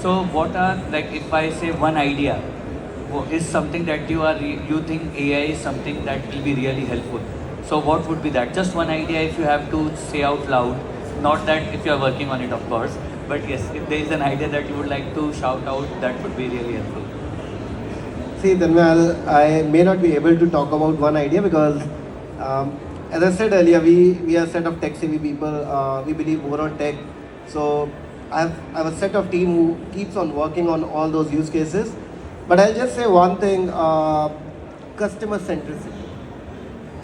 So what are, like, if I say one idea, is something that you think AI is something that will be really helpful. So what would be that? Just one idea if you have to say out loud. Not that if you are working on it, of course. But yes, if there is an idea that you would like to shout out, that would be really helpful. See, Tanmay, I may not be able to talk about one idea because, as I said earlier, we are a set of tech-savvy people. We believe more on tech. So I have a set of team who keeps on working on all those use cases. But I'll just say one thing, customer centricity.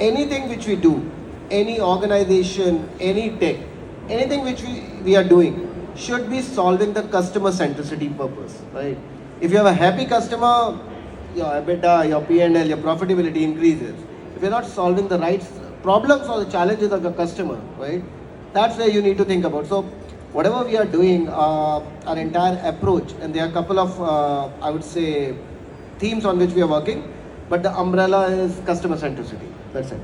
Anything which we do, any organization, any tech, anything which we are doing should be solving the customer centricity purpose, right? If you have a happy customer, your EBITDA, your P&L, your profitability increases. If you're not solving the right problems or the challenges of your customer, right? That's where you need to think about. So whatever we are doing, our entire approach, and there are a couple of, I would say, themes on which we are working, but the umbrella is customer centricity. That's it.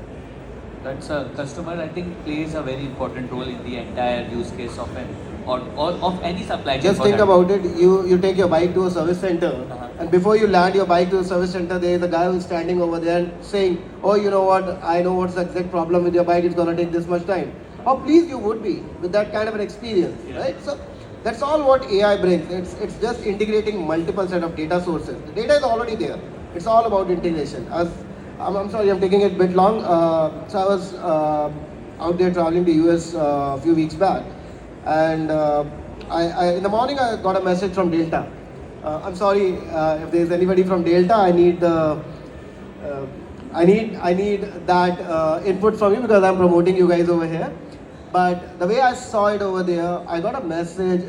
That's a customer, I think, plays a very important role in the entire use case of an or of any supply chain. Just for think that. about it. You take your bike to a service center, and before you land your bike to a service center, there is a guy who's standing over there and saying, "Oh, you know what? I know what's the exact problem with your bike. It's gonna take this much time." How pleased you would be with that kind of an experience, right? So that's all what AI brings. It's just integrating multiple set of data sources. The data is already there. It's all about integration. I'm sorry, I'm taking it a bit long. So I was out there traveling to US a few weeks back, and I in the morning I got a message from Delta. I'm sorry if there's anybody from Delta. I need the I need that input from you because I'm promoting you guys over here. But the way I saw it over there, I got a message.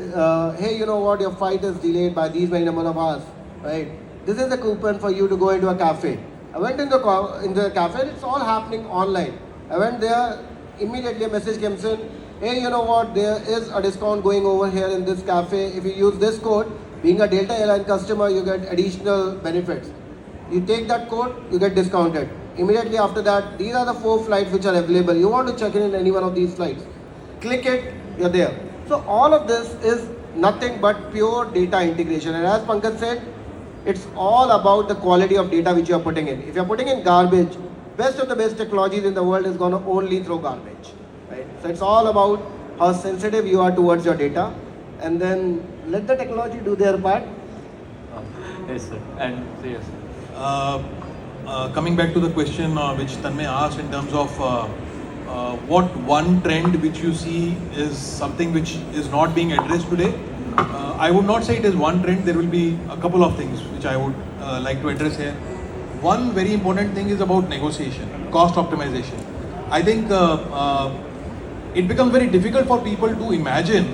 Hey, you know what? Your flight is delayed by these many number of hours, right? This is a coupon for you to go into a cafe. I went into the cafe and it's all happening online. I went there, immediately a message comes in, hey, you know what, there is a discount going over here in this cafe. If you use this code, being a Delta Airline customer, you get additional benefits. You take that code, you get discounted. Immediately after that, these are the 4 flights which are available. You want to check in any one of these flights. Click it, you're there. So all of this is nothing but pure data integration. And as Pankaj said, it's all about the quality of data which you are putting in. If you're putting in garbage, best of the best technologies in the world is going to only throw garbage, right? So it's all about how sensitive you are towards your data, and then let the technology do their part. Yes, sir. And yes. Coming back to the question which Tanmay asked in terms of what one trend which you see is something which is not being addressed today, I would not say it is one trend. There will be a couple of things which I would like to address here. One very important thing is about negotiation, cost optimization. I think it becomes very difficult for people to imagine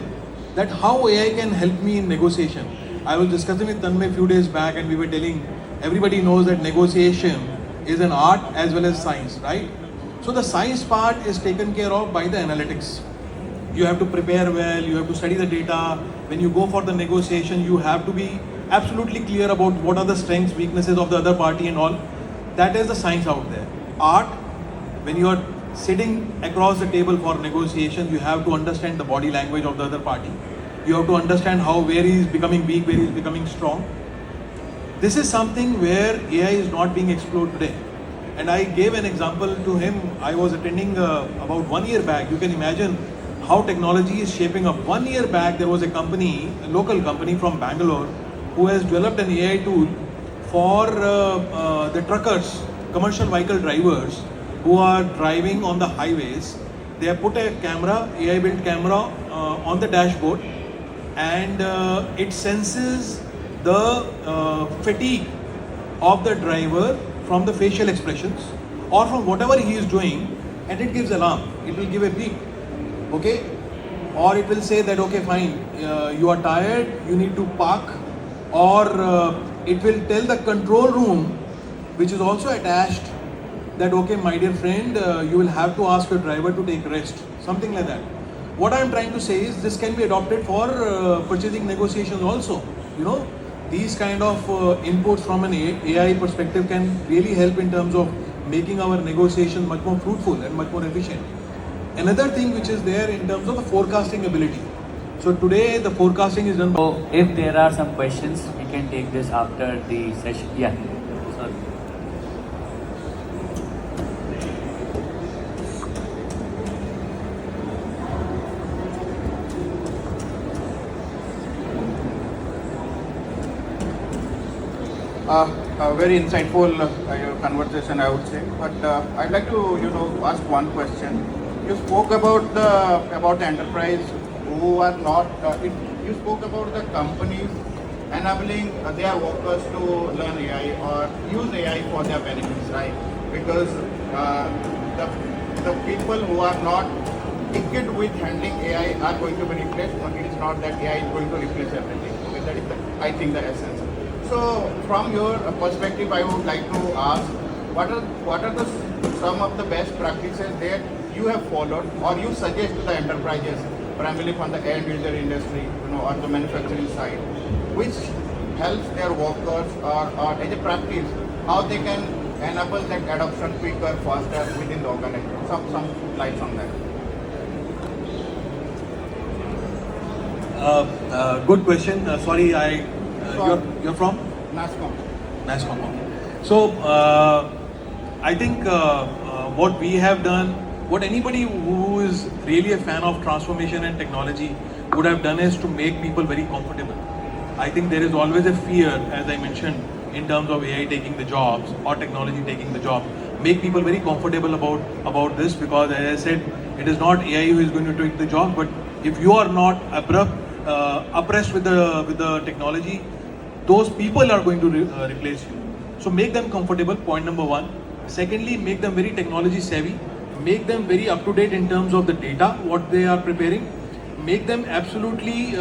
that how AI can help me in negotiation. I was discussing with Tanmay a few days back and we were telling everybody knows that negotiation is an art as well as science, right? So the science part is taken care of by the analytics. You have to prepare well, you have to study the data. When you go for the negotiation, you have to be absolutely clear about what are the strengths, weaknesses of the other party and all. That is the science out there. Art, when you are sitting across the table for negotiations, you have to understand the body language of the other party. You have to understand where he is becoming weak, where he is becoming strong. This is something where AI is not being explored today. And I gave an example to him. I was attending about 1 year back. You can imagine how technology is shaping up. 1 year back, there was a company, a local company from Bangalore, who has developed an AI tool for the truckers, commercial vehicle drivers who are driving on the highways. They have put a camera, AI-built camera on the dashboard, and it senses the fatigue of the driver from the facial expressions or from whatever he is doing, and it gives alarm. It will give a beep, okay? Or it will say that, okay, fine, you are tired, you need to park, or it will tell the control room, which is also attached, that, okay, my dear friend, you will have to ask your driver to take rest, something like that. What I am trying to say is this can be adopted for purchasing negotiations also. You know, these kind of inputs from an AI perspective can really help in terms of making our negotiations much more fruitful and much more efficient. Another thing which is there in terms of the forecasting ability. So today the forecasting is done by So if there are some questions, we can take this after the session. Yeah. Sorry. Very insightful conversation, I would say. But I'd like to, ask one question. You spoke about the enterprise who are not. You spoke about the companies enabling their workers to learn AI or use AI for their benefits, right? Because the people who are not equipped with handling AI are going to be replaced. But it is not that AI is going to replace everything. Okay, that is, I think, the essence. So, from your perspective, I would like to ask, what are the some of the best practices that you have followed or you suggest to the enterprises, primarily from the end user industry, or the manufacturing side, which helps their workers or as a practice, how they can enable that adoption quicker, faster within the organization. Some lights on that. good question. Sorry, you're from NASCOM. NASCOM. So I think what we have done, what anybody who is really a fan of transformation and technology would have done is to make people very comfortable. I think there is always a fear, as I mentioned, in terms of AI taking the jobs or technology taking the job. Make people very comfortable about this, because, as I said, it is not AI who is going to take the job. But if you are not oppressed with the technology, those people are going to replace you. So make them comfortable, point number one. Secondly, make them very technology savvy. Make them very up to date in terms of the data, what they are preparing. Make them absolutely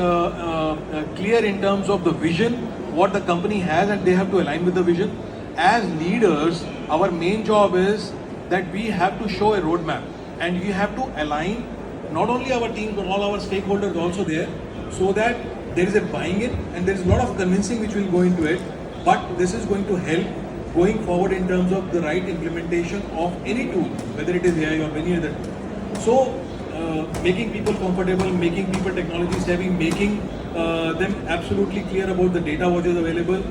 clear in terms of the vision, what the company has, and they have to align with the vision. As leaders, our main job is that we have to show a roadmap, and we have to align not only our team but all our stakeholders also there, so that there is a buying it and there is a lot of convincing which will go into it. But this is going to help going forward in terms of the right implementation of any tool, whether it is AI or any other tool. So making people comfortable, making people technology savvy, making them absolutely clear about the data what is available.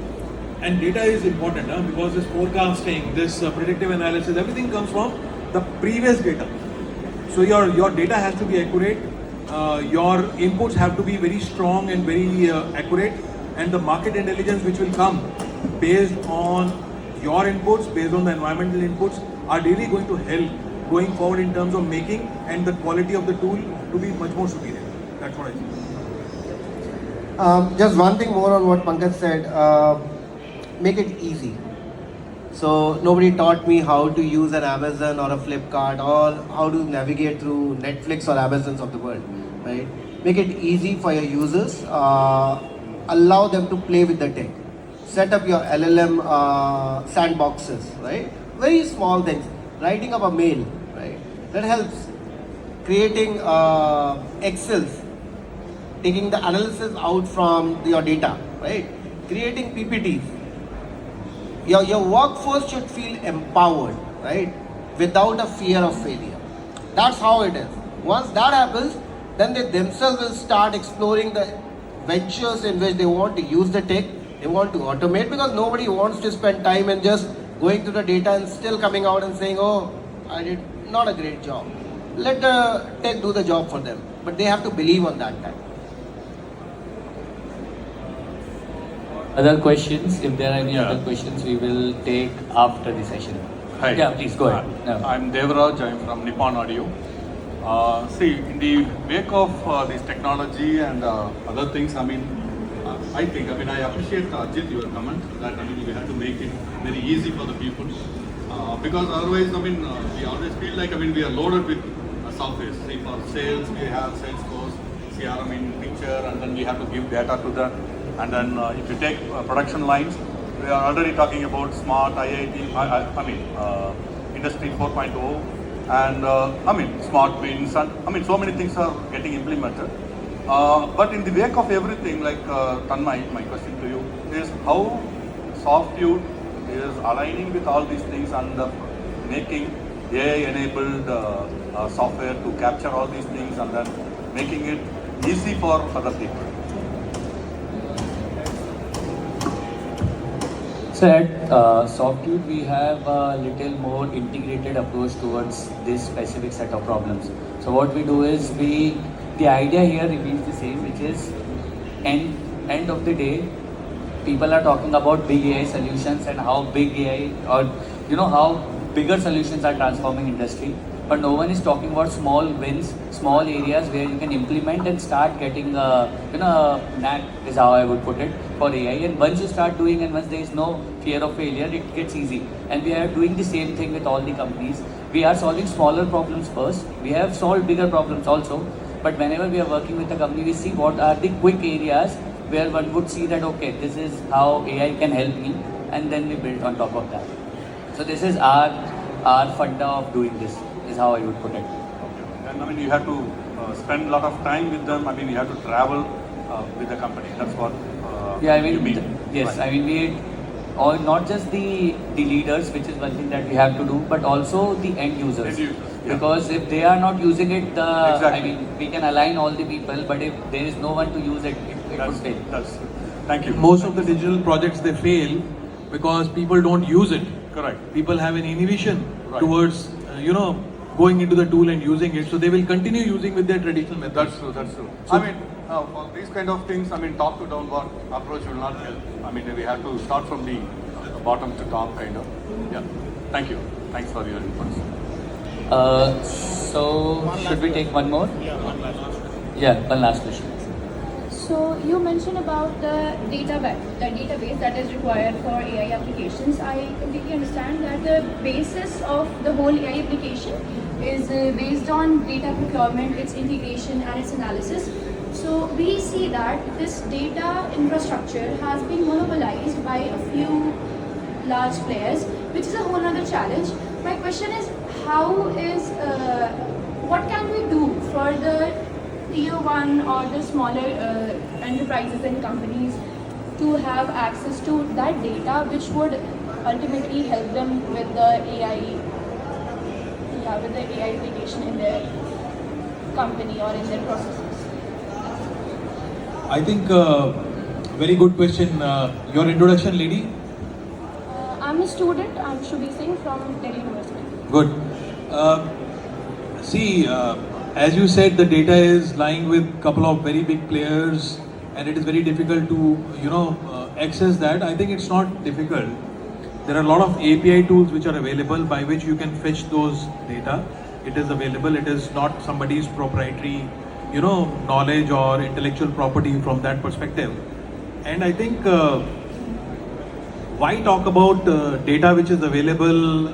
And data is important, because this forecasting, this predictive analysis, everything comes from the previous data. So your data has to be accurate, your inputs have to be very strong and very accurate, and the market intelligence which will come based on your inputs, based on the environmental inputs, are really going to help going forward in terms of making and the quality of the tool to be much more superior. That's what I think. Just one thing more on what Pankaj said. Make it easy. So nobody taught me how to use an Amazon or a Flipkart or how to navigate through Netflix or Amazons of the world, right? Make it easy for your users. Allow them to play with the tech. Set up your LLM sandboxes, right? Very small things. Writing up a mail, right? That helps. Creating Excels, taking the analysis out from your data, right? Creating PPTs. Your workforce should feel empowered, right? Without a fear of failure. That's how it is. Once that happens, then they themselves will start exploring the ventures in which they want to use the tech, they want to automate, because nobody wants to spend time and just going through the data and still coming out and saying, oh, I did not a great job. Let the tech do the job for them. But they have to believe on that time. Other questions? If there are any Yeah. other questions, we will take after the session. Hi. Yeah, please go ahead. No. I'm Devraj. I'm from Nippon Audio. See, in the wake of this technology and other things, I appreciate Ajit your comment that we have to make it very easy for the people, because otherwise, we always feel like we are loaded with software. See, for sales, we have Salesforce, CRM in picture, and then we have to give data to that. And then if you take production lines, we are already talking about smart IIT, Industry 4.0, and smart wins, and so many things are getting implemented. But in the wake of everything, like Tanmay, my question to you is how SoftView is aligning with all these things and making AI-enabled software to capture all these things and then making it easy for other people. So at Softute, we have a little more integrated approach towards this specific set of problems. So what we do is the idea here remains the same, which is end of the day, people are talking about big AI solutions and how big AI or how bigger solutions are transforming industry. But no one is talking about small wins, small areas where you can implement and start getting knack is how I would put it for AI. And once you start doing and once there is no fear of failure, it gets easy. And we are doing the same thing with all the companies. We are solving smaller problems first. We have solved bigger problems also. But whenever we are working with a company, we see what are the quick areas where one would see that, okay, this is how AI can help me, and then we build on top of that. So this is our funda of doing this, is how I would put it. And I mean, you have to spend a lot of time with them. I mean, you have to travel with the company. That's what Yeah, I mean, you mean. yes, Right. I mean, or not just the leaders, which is one thing that we have to do, but also the end users. End users, yeah. Because if they are not using it, I Exactly. mean, we can align all the people, but if there is no one to use it, it would fail. That's thank you. Most of the digital projects they fail because people don't use it. Correct. People have an inhibition Right. towards going into the tool and using it, so they will continue using with their traditional methods. That's true. That's true. So- I mean, for these kind of things, I mean, top to downward approach will not help. I mean, we have to start from the bottom to top, kind of. Yeah. Thank you. Thanks for your inputs. So should we take one more? Yeah, one last question. So you mentioned about the database that is required for AI applications. I completely understand that the basis of the whole AI application is based on data procurement, its integration and its analysis. So we see that this data infrastructure has been monopolized by a few large players, which is a whole other challenge. My question is, what can we do for the tier 1 or the smaller enterprises and companies to have access to that data, which would ultimately help them with the AI application in their company or in their processes? I think very good question. Your introduction, lady. I'm a student. I'm Shubhi Singh from Delhi University. Good. As you said, the data is lying with a couple of very big players, and it is very difficult to access that. I think it's not difficult. There are a lot of API tools which are available by which you can fetch those data. It is available. It is not somebody's proprietary, knowledge or intellectual property from that perspective. And I think why talk about data which is available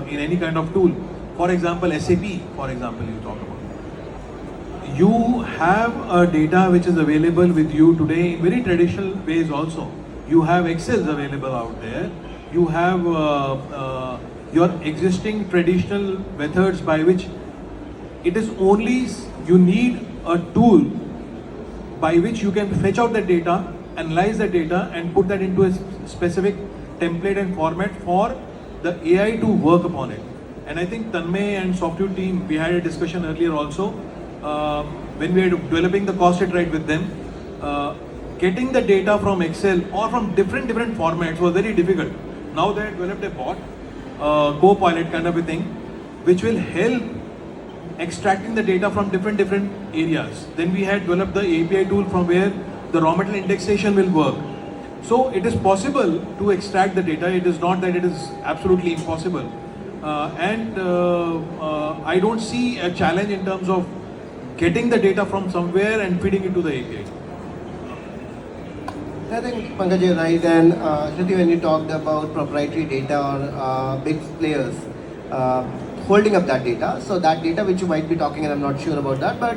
in any kind of tool? For example, SAP, for example, you talk about. You have a data which is available with you today in very traditional ways also. You have Excel available out there. You have your existing traditional methods by which it is only you need a tool by which you can fetch out the data, analyze the data and put that into a specific template and format for the AI to work upon it. And I think Tanmay and Softute team, we had a discussion earlier also, when we were developing the cost it right with them, getting the data from Excel or from different formats was very difficult. Now they have developed a bot, co-pilot kind of a thing, which will help extracting the data from different areas. Then we had developed the API tool from where the raw material indexation will work. So it is possible to extract the data. It is not that it is absolutely impossible. I don't see a challenge in terms of getting the data from somewhere and feeding it to the API. I think Pankaj, you're right, and Shruti, when you talked about proprietary data or big players holding up that data, so that data which you might be talking, and I'm not sure about that, but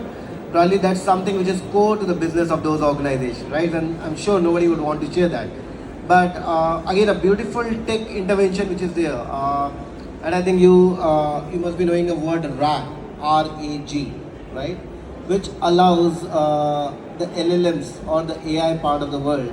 probably that's something which is core to the business of those organizations, right? And I'm sure nobody would want to share that. But again, a beautiful tech intervention which is there, and I think you must be knowing the word RAG, R-A-G, right? Which allows the LLMs or the AI part of the world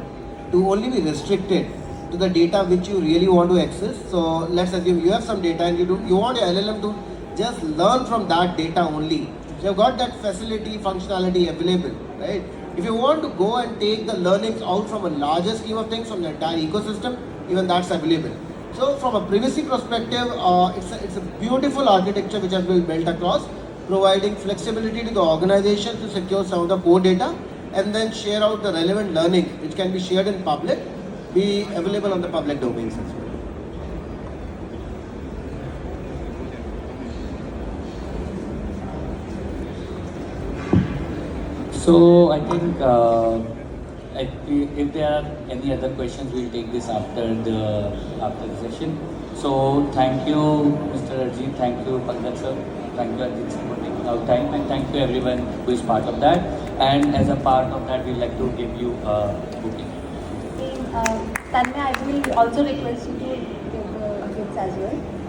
to only be restricted to the data which you really want to access. So let's assume you have some data and you want your LLM to just learn from that data only. So you've got that facility, functionality available, right? If you want to go and take the learnings out from a larger scheme of things, from the entire ecosystem, even that's available. So from a privacy perspective, it's a beautiful architecture which has been built across, providing flexibility to the organization to secure some of the core data and then share out the relevant learning which can be shared in public, be available on the public domains as well. So I think if there are any other questions, we'll take this after the session. So thank you, Mr. Arjit, thank you, Pankaj sir, thank you, Arjit sir, for taking out time, and thank you everyone who is part of that. And as a part of that, we'd like to give you a booking. Tanmay, I will also request you to give the gifts as well.